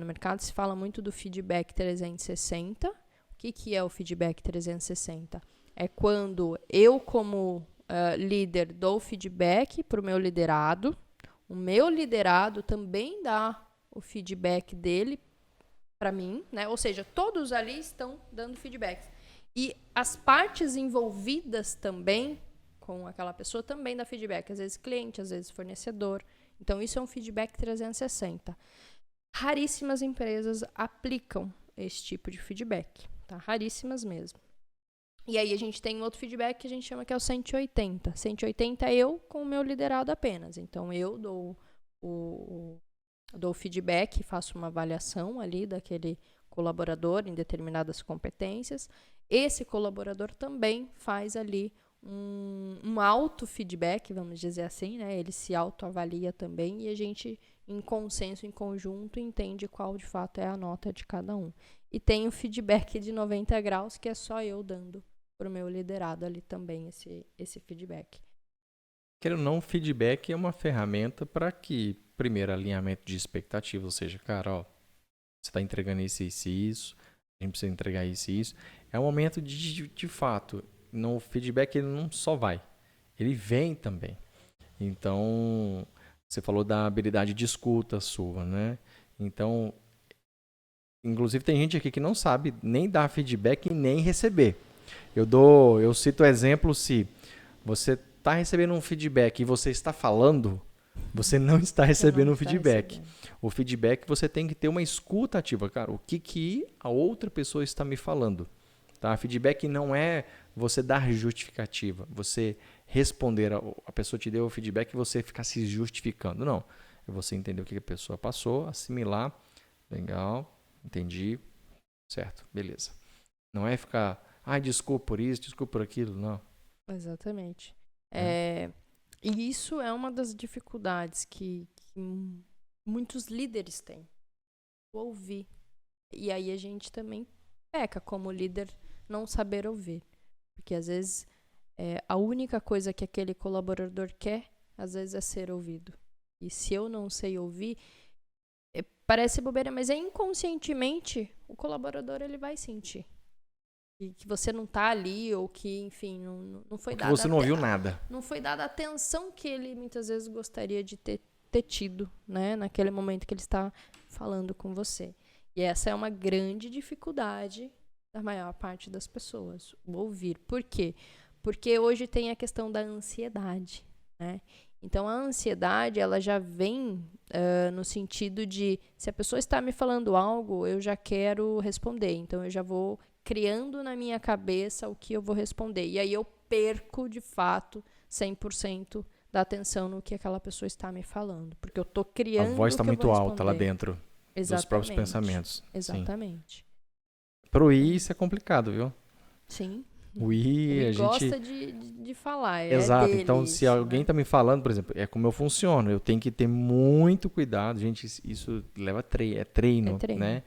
no mercado se fala muito do feedback 360. O que é o feedback 360? É quando eu, como líder, dou feedback para o meu liderado. O meu liderado também dá o feedback dele para mim, né? Ou seja, todos ali estão dando feedback. E as partes envolvidas também com aquela pessoa também dá feedback. Às vezes cliente, às vezes fornecedor. Então, isso é um feedback 360. Raríssimas empresas aplicam esse tipo de feedback. Tá? Raríssimas mesmo. E aí a gente tem um outro feedback que a gente chama que é o 180. 180 é eu com o meu liderado apenas. Então, eu dou o feedback, faço uma avaliação ali daquele colaborador em determinadas competências. Esse colaborador também faz ali um auto-feedback, vamos dizer assim, né? Ele se autoavalia também e a gente, em consenso, em conjunto, entende qual de fato é a nota de cada um. E tem o feedback de 90 graus, que é só eu dando para o meu liderado ali também esse feedback. Querendo ou não, o feedback é uma ferramenta para que, primeiro, alinhamento de expectativas, ou seja, cara, ó, você está entregando isso, isso e isso, a gente precisa entregar isso e isso. É um momento de fato, no feedback ele não só vai, ele vem também. Então, você falou da habilidade de escuta sua, né? Então, inclusive tem gente aqui que não sabe nem dar feedback e nem receber. Eu cito exemplo, se você está recebendo um feedback e você está falando, você não está recebendo um feedback. O feedback você tem que ter uma escuta ativa. Cara, o que a outra pessoa está me falando? Tá? Feedback não é você dar justificativa, você responder, a pessoa te deu o feedback e você ficar se justificando. Não. É você entender o que a pessoa passou, assimilar. Legal, entendi. Certo, beleza. Não é ficar, desculpa por isso, desculpa por aquilo, não. Exatamente. E isso é uma das dificuldades que muitos líderes têm. Ouvir. E aí a gente também peca como líder não saber ouvir. Porque às vezes a única coisa que aquele colaborador quer, às vezes é ser ouvido. E se eu não sei ouvir, parece bobeira, mas inconscientemente o colaborador ele vai sentir. Que você não tá ali, ou que, enfim, não foi dada... você não ouviu nada. Não foi dada a atenção que ele muitas vezes gostaria de ter tido, né? Naquele momento que ele está falando com você. E essa é uma grande dificuldade da maior parte das pessoas, o ouvir. Por quê? Porque hoje tem a questão da ansiedade, né? Então, a ansiedade, ela já vem no sentido de, se a pessoa está me falando algo, eu já quero responder. Então, eu já vou criando na minha cabeça o que eu vou responder. E aí eu perco, de fato, 100% da atenção no que aquela pessoa está me falando. Porque eu estou criando. A voz está muito alta lá dentro. Exatamente. Dos próprios pensamentos. Exatamente. Pro I, isso é complicado, viu? Sim. O I, ele a gente... gosta de falar. Exato. Dele então, se alguém está me falando, por exemplo, é como eu funciono. Eu tenho que ter muito cuidado. Gente, isso leva treino, né?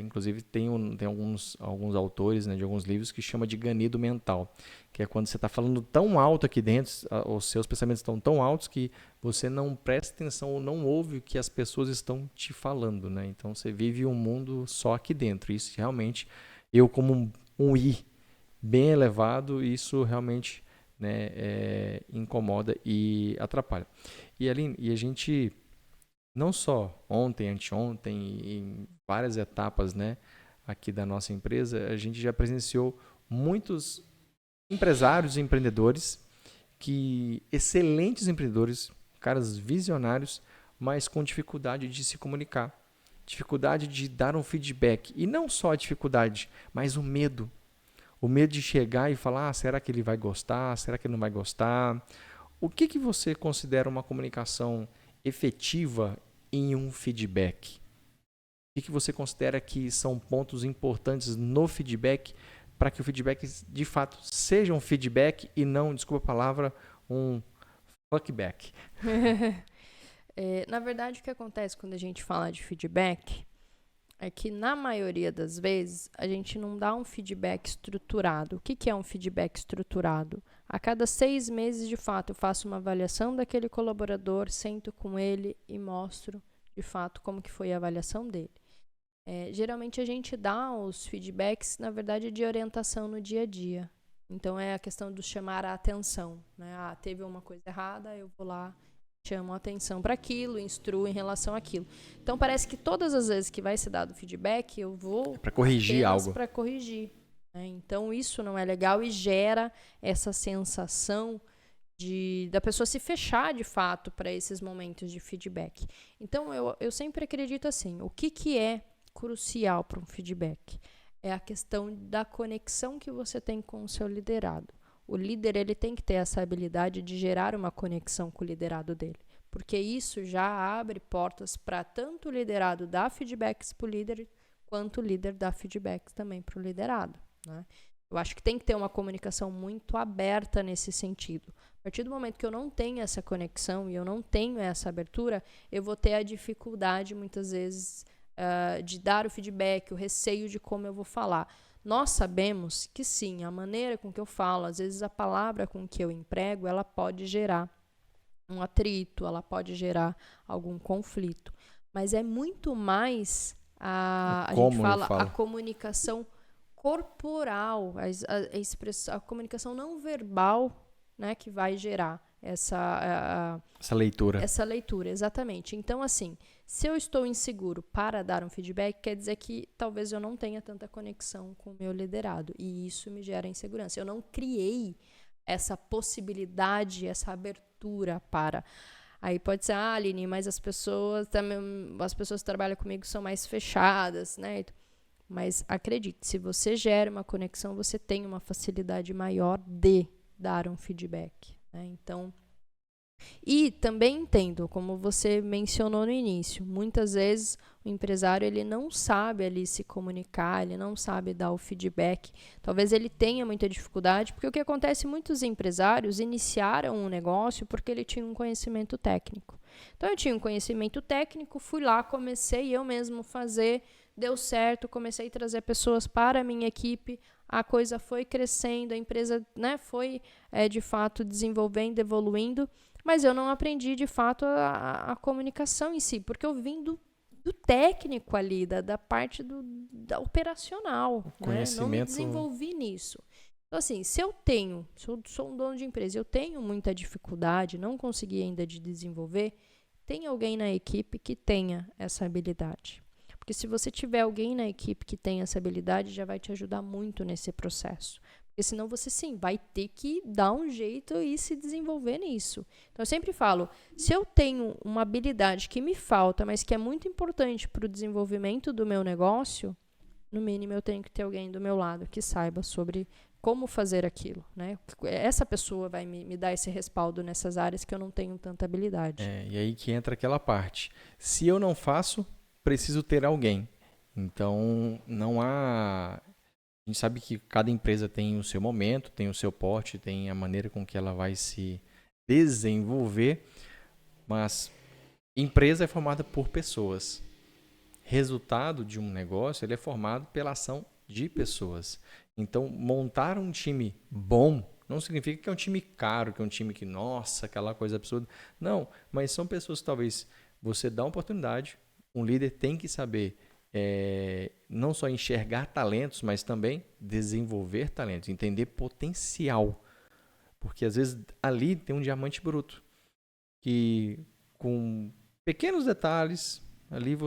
Inclusive, tem alguns autores, né, de alguns livros que chama de ganido mental, que é quando você está falando tão alto aqui dentro, os seus pensamentos estão tão altos que você não presta atenção ou não ouve o que as pessoas estão te falando, né? Então, você vive um mundo só aqui dentro. Isso realmente, eu como um I bem elevado, isso realmente, né, incomoda e atrapalha. E, Aline, a gente... Não só ontem, anteontem, em várias etapas, né, aqui da nossa empresa, a gente já presenciou muitos empresários e empreendedores, excelentes empreendedores, caras visionários, mas com dificuldade de se comunicar, dificuldade de dar um feedback. E não só a dificuldade, mas o medo. O medo de chegar e falar, será que ele vai gostar? Será que ele não vai gostar? O que você considera uma comunicação efetiva em um feedback? O que você considera que são pontos importantes no feedback para que o feedback, de fato, seja um feedback e não, desculpa a palavra, um fuckback? Na verdade, o que acontece quando a gente fala de feedback é que, na maioria das vezes, a gente não dá um feedback estruturado. O que é um feedback estruturado? A cada 6 meses, de fato, eu faço uma avaliação daquele colaborador, sento com ele e mostro, de fato, como que foi a avaliação dele. Geralmente, a gente dá os feedbacks, na verdade, de orientação no dia a dia. Então, é a questão do chamar a atenção, né? Teve uma coisa errada, eu vou lá, chamo a atenção para aquilo, instruo em relação àquilo. Então, parece que todas as vezes que vai ser dado feedback, eu vou para corrigir algo. Para corrigir, né? Então, isso não é legal e gera essa sensação da pessoa se fechar, de fato, para esses momentos de feedback. Então, eu sempre acredito assim, o que é crucial para um feedback? É a questão da conexão que você tem com o seu liderado. O líder, ele tem que ter essa habilidade de gerar uma conexão com o liderado dele, porque isso já abre portas para tanto o liderado dar feedbacks para o líder, quanto o líder dar feedbacks também para o liderado, né? Eu acho que tem que ter uma comunicação muito aberta nesse sentido. A partir do momento que eu não tenho essa conexão e eu não tenho essa abertura, eu vou ter a dificuldade, muitas vezes, de dar o feedback, o receio de como eu vou falar. Nós sabemos que sim, a maneira com que eu falo, às vezes a palavra com que eu emprego, ela pode gerar um atrito, ela pode gerar algum conflito. Mas é muito mais a gente fala a comunicação corporal, a comunicação não verbal, né, que vai gerar essa leitura. Essa leitura, exatamente. Então, assim, se eu estou inseguro para dar um feedback, quer dizer que talvez eu não tenha tanta conexão com o meu liderado. E isso me gera insegurança. Eu não criei essa possibilidade, essa abertura para... Aí pode ser, Aline, mas as pessoas que trabalham comigo são mais fechadas, né? Mas acredite, se você gera uma conexão, você tem uma facilidade maior de dar um feedback, né? Então, e também entendo, como você mencionou no início, muitas vezes o empresário ele não sabe ali se comunicar, ele não sabe dar o feedback. Talvez ele tenha muita dificuldade, porque o que acontece, muitos empresários iniciaram um negócio porque ele tinha um conhecimento técnico. Então, eu tinha um conhecimento técnico, fui lá, comecei eu mesmo fazer, deu certo, comecei a trazer pessoas para a minha equipe, a coisa foi crescendo, a empresa, né, foi de fato desenvolvendo, evoluindo, mas eu não aprendi de fato a comunicação em si, porque eu vim do técnico ali, da parte da operacional, né? Não me desenvolvi nisso. Então, assim, se eu sou um dono de empresa, eu tenho muita dificuldade, não consegui ainda de desenvolver, tem alguém na equipe que tenha essa habilidade. Porque se você tiver alguém na equipe que tenha essa habilidade, já vai te ajudar muito nesse processo. Porque senão você, sim, vai ter que dar um jeito e se desenvolver nisso. Então, eu sempre falo, se eu tenho uma habilidade que me falta, mas que é muito importante para o desenvolvimento do meu negócio, no mínimo eu tenho que ter alguém do meu lado que saiba sobre como fazer aquilo, né? Essa pessoa vai me dar esse respaldo nessas áreas que eu não tenho tanta habilidade. E aí que entra aquela parte. Se eu não faço, preciso ter alguém. Então, não há... A gente sabe que cada empresa tem o seu momento, tem o seu porte, tem a maneira com que ela vai se desenvolver, mas empresa é formada por pessoas. Resultado de um negócio, ele é formado pela ação de pessoas. Então, montar um time bom não significa que é um time caro, que é um time que, nossa, aquela coisa absurda. Não, mas são pessoas que talvez você dá uma oportunidade, um líder tem que saber não só enxergar talentos, mas também desenvolver talentos, entender potencial. Porque às vezes ali tem um diamante bruto, que com pequenos detalhes, ali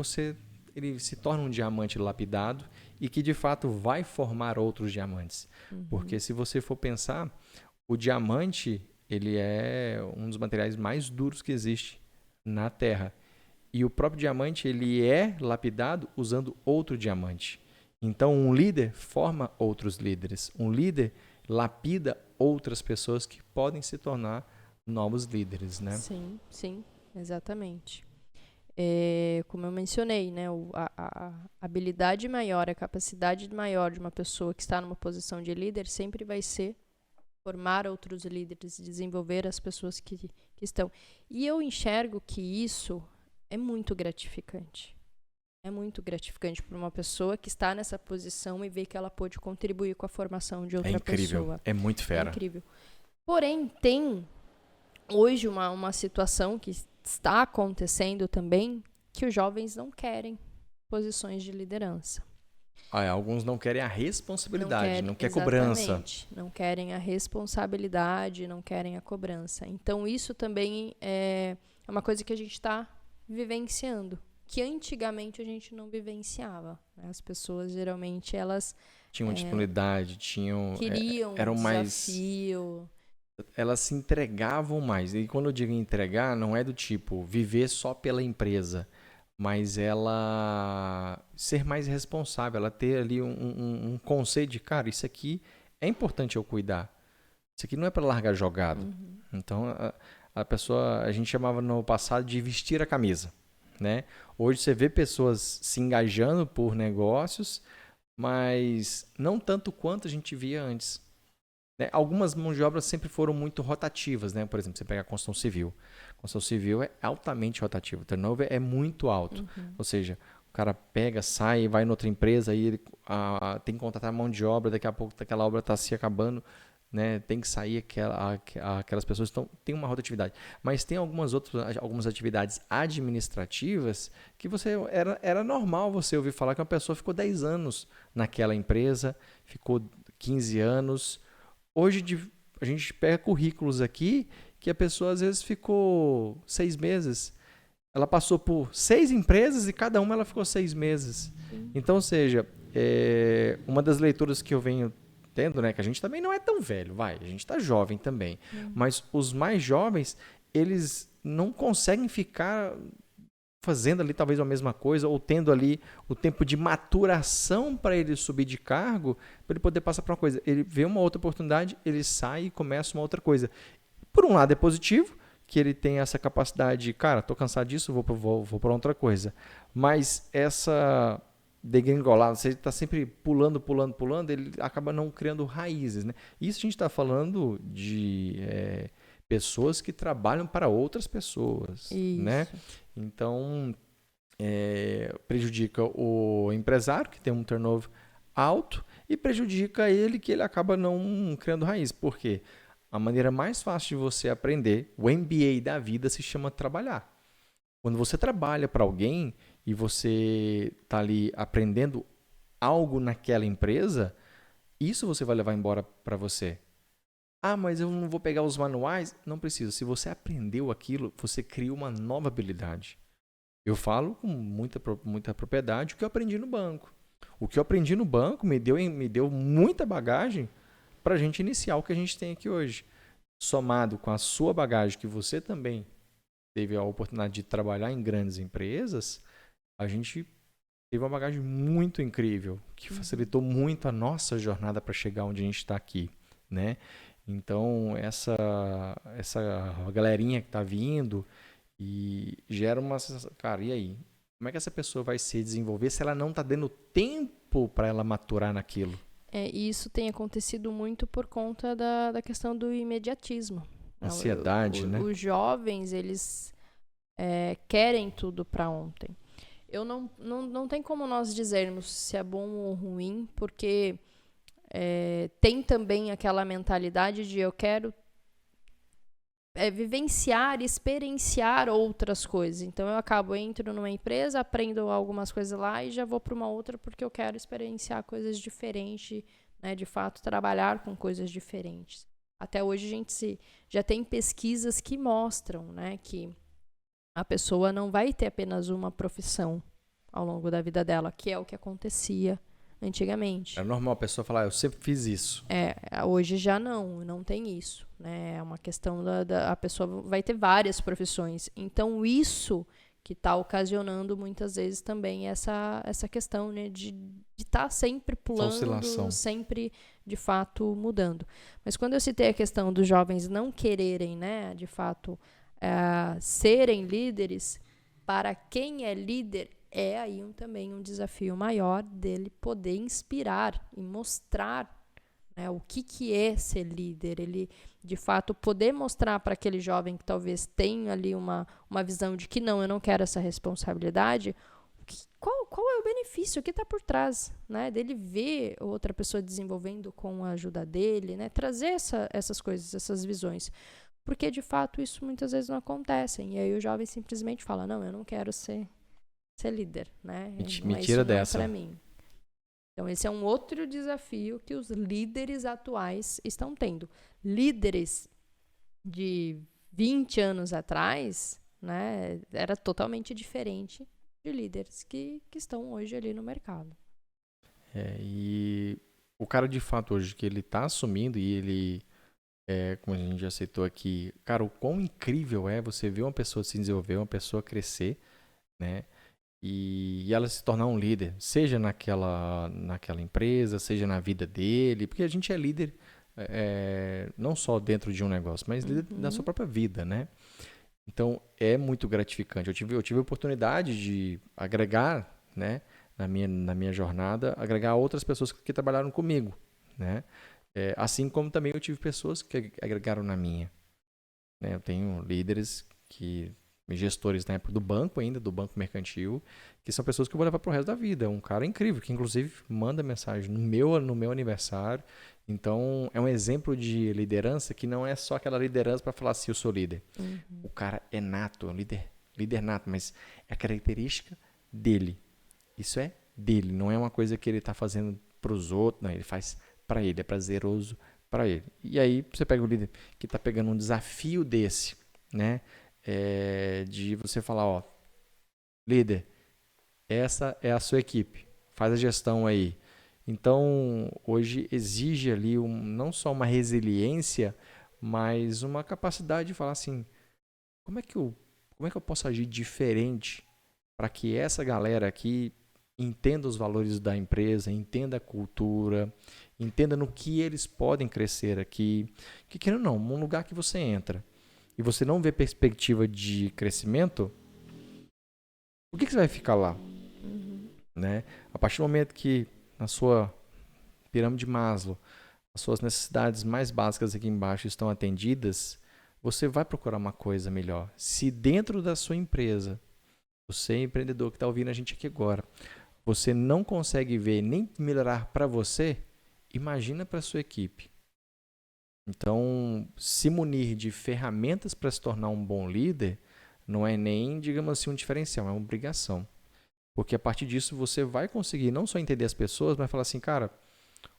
ele se torna um diamante lapidado e que de fato vai formar outros diamantes. Porque se você for pensar, o diamante ele é um dos materiais mais duros que existe na Terra. E o próprio diamante ele é lapidado usando outro diamante. Então, um líder forma outros líderes. Um líder lapida outras pessoas que podem se tornar novos líderes, né? Sim, sim, exatamente. Como eu mencionei, né, a habilidade maior, a capacidade maior de uma pessoa que está numa posição de líder sempre vai ser formar outros líderes, desenvolver as pessoas que estão. E eu enxergo que isso é muito gratificante. É muito gratificante para uma pessoa que está nessa posição e ver que ela pode contribuir com a formação de outra pessoa. É muito fera. É incrível. Porém, tem hoje uma situação que está acontecendo também, que os jovens não querem posições de liderança. Alguns não querem a responsabilidade, não querem cobrança. Não querem a responsabilidade, não querem a cobrança. Então, isso também é uma coisa que a gente está vivenciando, que antigamente a gente não vivenciava. Né? As pessoas, geralmente, elas tinham disponibilidade, queriam eram desafio. Elas se entregavam mais. E quando eu digo entregar, não é do tipo viver só pela empresa, mas ela ser mais responsável, ela ter ali um conceito de, cara, isso aqui é importante eu cuidar. Isso aqui não é para largar jogado. Uhum. Então, a pessoa, a gente chamava no passado de vestir a camisa, né? Hoje você vê pessoas se engajando por negócios, mas não tanto quanto a gente via antes. Né? Algumas mãos de obra sempre foram muito rotativas, né? Por exemplo, você pega a construção civil. A construção civil é altamente rotativa. O turnover é muito alto. Uhum. Ou seja, o cara pega, sai, vai em outra empresa, aí ele tem que contratar mão de obra, daqui a pouco aquela obra está se acabando, né? Tem que sair aquelas pessoas. Então, tem uma rotatividade. Mas tem algumas atividades administrativas que era normal você ouvir falar que uma pessoa ficou 10 anos naquela empresa, ficou 15 anos. Hoje a gente pega currículos aqui que a pessoa às vezes ficou 6 meses. Ela passou por 6 empresas e cada uma ela ficou 6 meses. Sim. Então, ou seja, uma das leituras que eu venho tendo, né, que a gente também não é tão velho, a gente está jovem também. Mas os mais jovens, eles não conseguem ficar fazendo ali talvez a mesma coisa ou tendo ali o tempo de maturação para ele subir de cargo, para ele poder passar para uma coisa. Ele vê uma outra oportunidade, ele sai e começa uma outra coisa. Por um lado é positivo, que ele tem essa capacidade de, cara, tô cansado disso, vou para outra coisa. Mas essa degringolada, você está sempre pulando, ele acaba não criando raízes. Né? Isso a gente está falando de pessoas que trabalham para outras pessoas. Isso. Né? Então, prejudica o empresário, que tem um turnover alto, e prejudica ele, que ele acaba não criando raiz. Por quê? A maneira mais fácil de você aprender, o MBA da vida, se chama trabalhar. Quando você trabalha para alguém e você está ali aprendendo algo naquela empresa, isso você vai levar embora para você. Mas eu não vou pegar os manuais? Não precisa. Se você aprendeu aquilo, você cria uma nova habilidade. Eu falo com muita propriedade o que eu aprendi no banco. O que eu aprendi no banco me deu muita bagagem para a gente iniciar o que a gente tem aqui hoje. Somado com a sua bagagem, que você também teve a oportunidade de trabalhar em grandes empresas, a gente teve uma bagagem muito incrível, que facilitou muito a nossa jornada para chegar onde a gente está aqui, né? Então, essa galerinha que está vindo e gera uma sensação, cara, e aí? Como é que essa pessoa vai se desenvolver se ela não está dando tempo para ela maturar naquilo? E isso tem acontecido muito por conta da questão do imediatismo. Ansiedade, né? Os jovens, eles querem tudo para ontem. Não tem como nós dizermos se é bom ou ruim, porque tem também aquela mentalidade de eu quero vivenciar, experienciar outras coisas. Então, eu entro numa empresa, aprendo algumas coisas lá e já vou para uma outra porque eu quero experienciar coisas diferentes, né? De fato, trabalhar com coisas diferentes. Até hoje, a gente já tem pesquisas que mostram, né, que a pessoa não vai ter apenas uma profissão ao longo da vida dela, que é o que acontecia antigamente. É normal a pessoa falar, eu sempre fiz isso. Hoje já não tem isso, né? É uma questão a pessoa vai ter várias profissões. Então, isso que está ocasionando muitas vezes também essa questão, né, de estar sempre pulando, oscilação. sempre de fato mudando. Mas quando eu citei a questão dos jovens não quererem, né, de fato, serem líderes, para quem é líder, é aí também um desafio maior dele poder inspirar e mostrar, né, o que é ser líder. Ele, de fato, poder mostrar para aquele jovem que talvez tenha ali uma visão de que não, eu não quero essa responsabilidade, qual é o benefício, o que está por trás, né, dele ver outra pessoa desenvolvendo com a ajuda dele, né, trazer essas coisas, essas visões. Porque, de fato, isso muitas vezes não acontece. E aí o jovem simplesmente fala, não, eu não quero ser líder, né? Me tira dessa. Não é para mim. Então, esse é um outro desafio que os líderes atuais estão tendo. Líderes de 20 anos atrás, né, era totalmente diferente de líderes que estão hoje ali no mercado. E o cara, de fato, hoje, que ele está assumindo e ele... como a gente já citou aqui, cara, o quão incrível é você ver uma pessoa se desenvolver, uma pessoa crescer, né? E ela se tornar um líder, seja naquela empresa, seja na vida dele, porque a gente é líder não só dentro de um negócio, mas líder da sua própria vida, né? Então, é muito gratificante. Eu tive a oportunidade de agregar, né, na minha jornada, agregar outras pessoas que trabalharam comigo, né? Assim como também eu tive pessoas que agregaram na minha. Né? Eu tenho líderes, gestores na época do banco ainda, do banco mercantil, que são pessoas que eu vou levar para o resto da vida. É um cara incrível, que inclusive manda mensagem no meu aniversário. Então, é um exemplo de liderança que não é só aquela liderança para falar assim, eu sou líder. O cara é nato, é um líder nato, mas é a característica dele. Isso é dele, não é uma coisa que ele está fazendo para os outros, não, ele faz para ele, é prazeroso para ele. E aí você pega o líder que está pegando um desafio desse, né? De você falar, ó, líder, essa é a sua equipe, faz a gestão aí. Então, hoje exige ali não só uma resiliência, mas uma capacidade de falar assim, como é que eu posso agir diferente para que essa galera aqui entenda os valores da empresa, entenda a cultura, entenda no que eles podem crescer aqui. Que querendo ou não, um lugar que você entra e você não vê perspectiva de crescimento, por que você vai ficar lá? Né? A partir do momento que na sua pirâmide de Maslow, as suas necessidades mais básicas aqui embaixo estão atendidas, você vai procurar uma coisa melhor. Se dentro da sua empresa, você é empreendedor que está ouvindo a gente aqui agora, você não consegue ver nem melhorar para você, imagina para a sua equipe. Então, se munir de ferramentas para se tornar um bom líder não é nem, digamos assim, um diferencial, é uma obrigação. Porque a partir disso você vai conseguir não só entender as pessoas, mas falar assim, cara,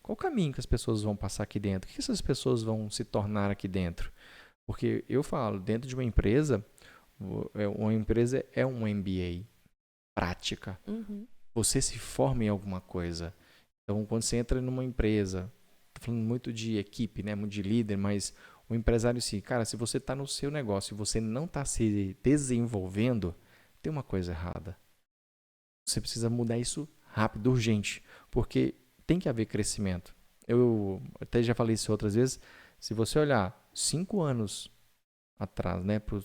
qual o caminho que as pessoas vão passar aqui dentro? O que essas pessoas vão se tornar aqui dentro? Porque eu falo, dentro de uma empresa é um MBA, prática. Você se forma em alguma coisa. Então, quando você entra numa empresa, estou falando muito de equipe, né, muito de líder, mas o empresário sim, cara, se você está no seu negócio e você não está se desenvolvendo, tem uma coisa errada. Você precisa mudar isso rápido, urgente, porque tem que haver crescimento. Eu até já falei isso outras vezes, se você olhar 5 anos atrás, né, pro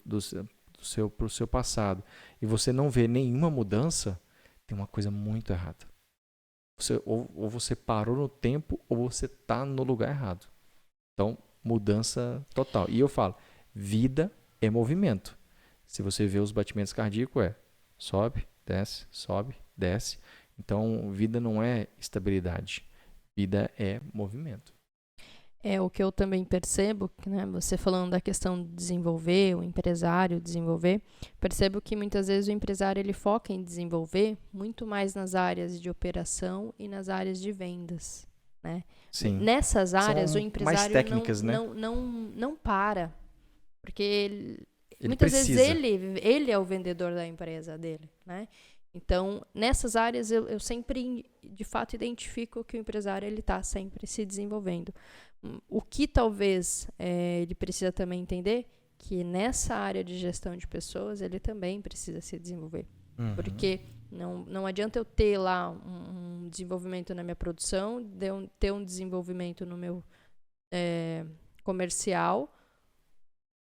seu passado, e você não vê nenhuma mudança, tem uma coisa muito errada. Ou você parou no tempo ou você está no lugar errado. Então, mudança total. E eu falo, vida é movimento. Se você vê os batimentos cardíacos, sobe, desce. Então, vida não é estabilidade. Vida é movimento. O que eu também percebo, né, você falando da questão de desenvolver, o empresário desenvolver, percebo que muitas vezes o empresário ele foca em desenvolver muito mais nas áreas de operação e nas áreas de vendas. Né? Sim. Nessas áreas, são o empresário mais técnicas, não para. Porque ele muitas precisa. vezes ele é o vendedor da empresa dele. Né? Então, nessas áreas, eu sempre, de fato, identifico que o empresário está sempre se desenvolvendo. O que talvez ele precisa também entender, que nessa área de gestão de pessoas ele também precisa se desenvolver. Porque não adianta eu ter lá um desenvolvimento na minha produção, ter um desenvolvimento no meu comercial,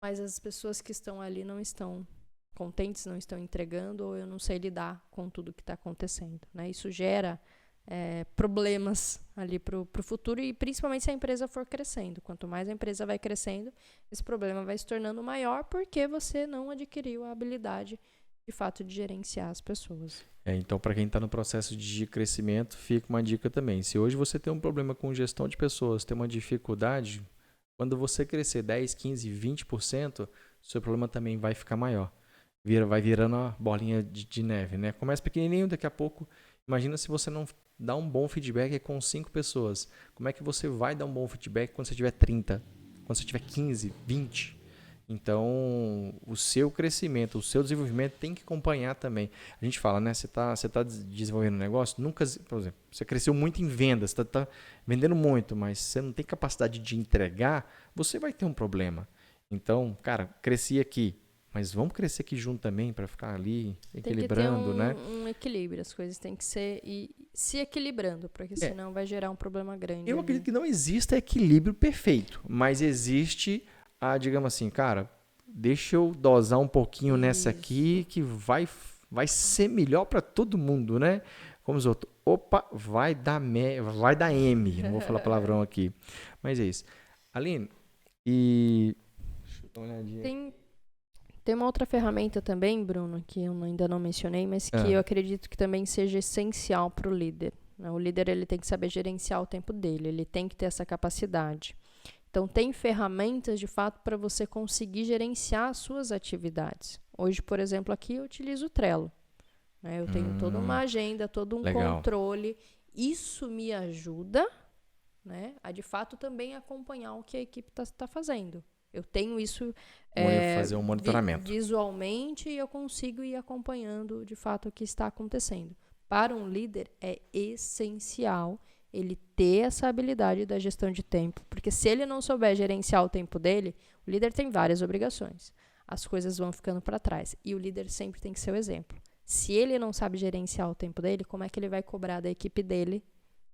mas as pessoas que estão ali não estão contentes, não estão entregando, ou eu não sei lidar com tudo que está acontecendo, né? Isso gera problemas ali para o futuro, e principalmente se a empresa for crescendo. Quanto mais a empresa vai crescendo, esse problema vai se tornando maior porque você não adquiriu a habilidade, de fato, de gerenciar as pessoas. Então, para quem está no processo de crescimento, fica uma dica também. Se hoje você tem um problema com gestão de pessoas, tem uma dificuldade, quando você crescer 10, 15, 20%, seu problema também vai ficar maior. Vai virando uma bolinha de neve, né? Começa pequenininho, daqui a pouco. Imagina se você não dá um bom feedback com 5 pessoas. Como é que você vai dar um bom feedback quando você tiver 30? Quando você tiver 15, 20? Então, o seu crescimento, o seu desenvolvimento tem que acompanhar também. A gente fala, né? Você tá desenvolvendo um negócio, nunca, por exemplo, você cresceu muito em vendas, tá vendendo muito, mas você não tem capacidade de entregar, você vai ter um problema. Então, cara, cresci aqui, mas vamos crescer aqui junto também para ficar ali equilibrando, né? Tem que ter um equilíbrio, as coisas têm que ser se equilibrando, porque senão vai gerar um problema grande. Eu acredito que não exista equilíbrio perfeito, mas existe digamos assim, cara, deixa eu dosar um pouquinho nessa aqui que vai ser melhor para todo mundo, né? Como os outros. Opa, vai dar M. Não vou falar palavrão aqui. Mas é isso. Aline, deixa eu dar uma olhadinha. Tem uma outra ferramenta também, Bruno, que eu ainda não mencionei, mas que eu acredito que também seja essencial para o líder. O líder ele tem que saber gerenciar o tempo dele, ele tem que ter essa capacidade. Então, tem ferramentas, de fato, para você conseguir gerenciar as suas atividades. Hoje, por exemplo, aqui eu utilizo o Trello. Eu tenho toda uma agenda, todo um controle. Isso me ajuda, a, de fato, também acompanhar o que a equipe está fazendo. Eu tenho isso fazer um monitoramento visualmente e eu consigo ir acompanhando, de fato, o que está acontecendo. Para um líder, é essencial ele ter essa habilidade da gestão de tempo, porque se ele não souber gerenciar o tempo dele, o líder tem várias obrigações. As coisas vão ficando para trás e o líder sempre tem que ser o exemplo. Se ele não sabe gerenciar o tempo dele, como é que ele vai cobrar da equipe dele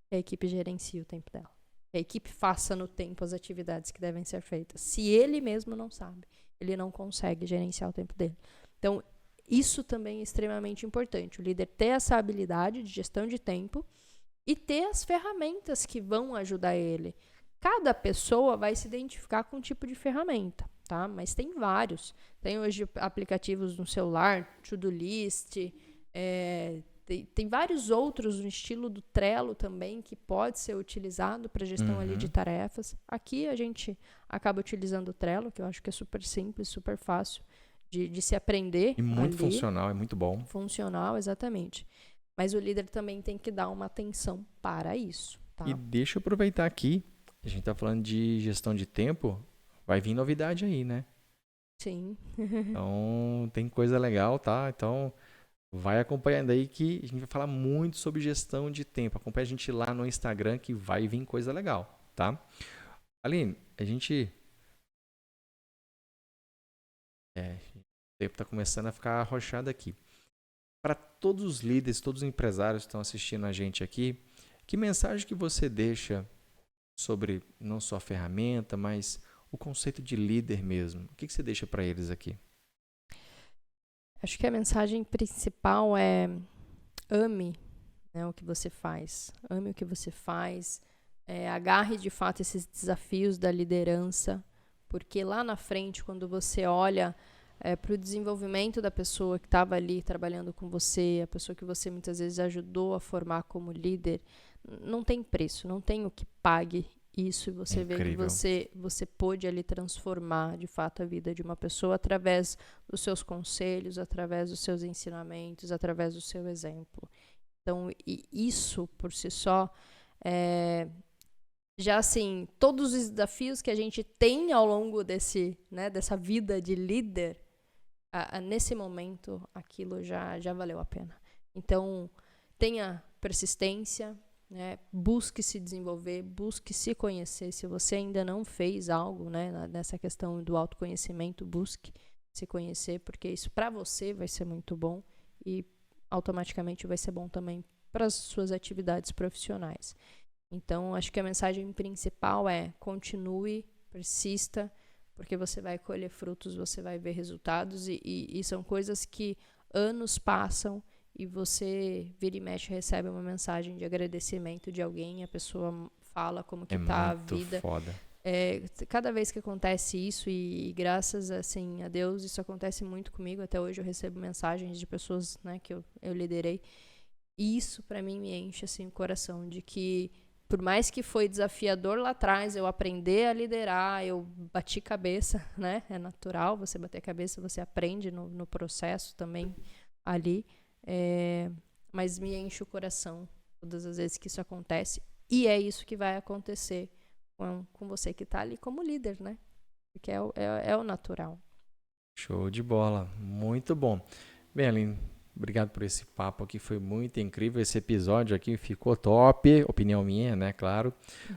que a equipe gerencie o tempo dela? Que a equipe faça no tempo as atividades que devem ser feitas. Se ele mesmo não sabe, ele não consegue gerenciar o tempo dele. Então, isso também é extremamente importante. O líder ter essa habilidade de gestão de tempo e ter as ferramentas que vão ajudar ele. Cada pessoa vai se identificar com um tipo de ferramenta, tá? Mas tem vários. Tem hoje aplicativos no celular, To-Do List, tem vários outros no estilo do Trello também, que pode ser utilizado para gestão ali de tarefas. Aqui a gente acaba utilizando o Trello, que eu acho que é super simples, super fácil de se aprender. E muito funcional, é muito bom. Funcional, exatamente. Mas o líder também tem que dar uma atenção para isso. Tá? E deixa eu aproveitar aqui, a gente está falando de gestão de tempo, vai vir novidade aí, né? Sim. Então, tem coisa legal, tá? Então, vai acompanhando aí que a gente vai falar muito sobre gestão de tempo. Acompanha a gente lá no Instagram que vai vir coisa legal, tá? Aline, o tempo está começando a ficar arrochado aqui. Para todos os líderes, todos os empresários que estão assistindo a gente aqui, que mensagem que você deixa sobre não só a ferramenta, mas o conceito de líder mesmo? O que você deixa para eles aqui? Acho que a mensagem principal é ame o que você faz. Ame o que você faz. Agarre de fato esses desafios da liderança, porque lá na frente, quando você olha para o desenvolvimento da pessoa que estava ali trabalhando com você, a pessoa que você muitas vezes ajudou a formar como líder, não tem preço, não tem o que pague isso. E você vê que você pôde ali transformar de fato a vida de uma pessoa através dos seus conselhos, através dos seus ensinamentos, através do seu exemplo. Então, isso por si só, já assim, todos os desafios que a gente tem ao longo dessa vida de líder, nesse momento, aquilo já valeu a pena. Então, tenha persistência, né? Busque se desenvolver, busque se conhecer. Se você ainda não fez algo, né, nessa questão do autoconhecimento, busque se conhecer, porque isso para você vai ser muito bom e automaticamente vai ser bom também para as suas atividades profissionais. Então, acho que a mensagem principal é: continue, persista, porque você vai colher frutos, você vai ver resultados e são coisas que anos passam e você vira e mexe, recebe uma mensagem de agradecimento de alguém, a pessoa fala como que tá a vida. Foda. Cada vez que acontece isso, e graças assim, a Deus, isso acontece muito comigo, até hoje eu recebo mensagens de pessoas, né, que eu liderei, e isso para mim me enche assim, o coração, de que por mais que foi desafiador lá atrás, eu aprender a liderar, eu bati cabeça, né, é natural você bater cabeça, você aprende no processo também ali, mas me enche o coração todas as vezes que isso acontece, e é isso que vai acontecer com você que está ali como líder, né? Porque é o natural. Show de bola, muito bom. Bem, Aline, obrigado por esse papo aqui, foi muito incrível. Esse episódio aqui ficou top, opinião minha, né, claro.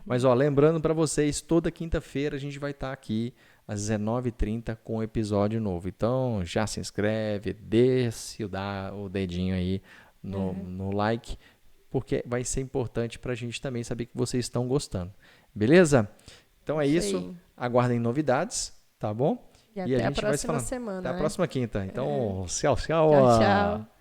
Mas, ó, lembrando para vocês, toda quinta-feira a gente vai estar aqui às 19h30 com um episódio novo. Então, já se inscreve, desce o dedinho aí no like, porque vai ser importante para a gente também saber que vocês estão gostando. Beleza? Então é isso. Aguardem novidades, tá bom? E até a gente próxima semana. Até a né? próxima quinta. Então, tchau, tchau. Tchau, tchau.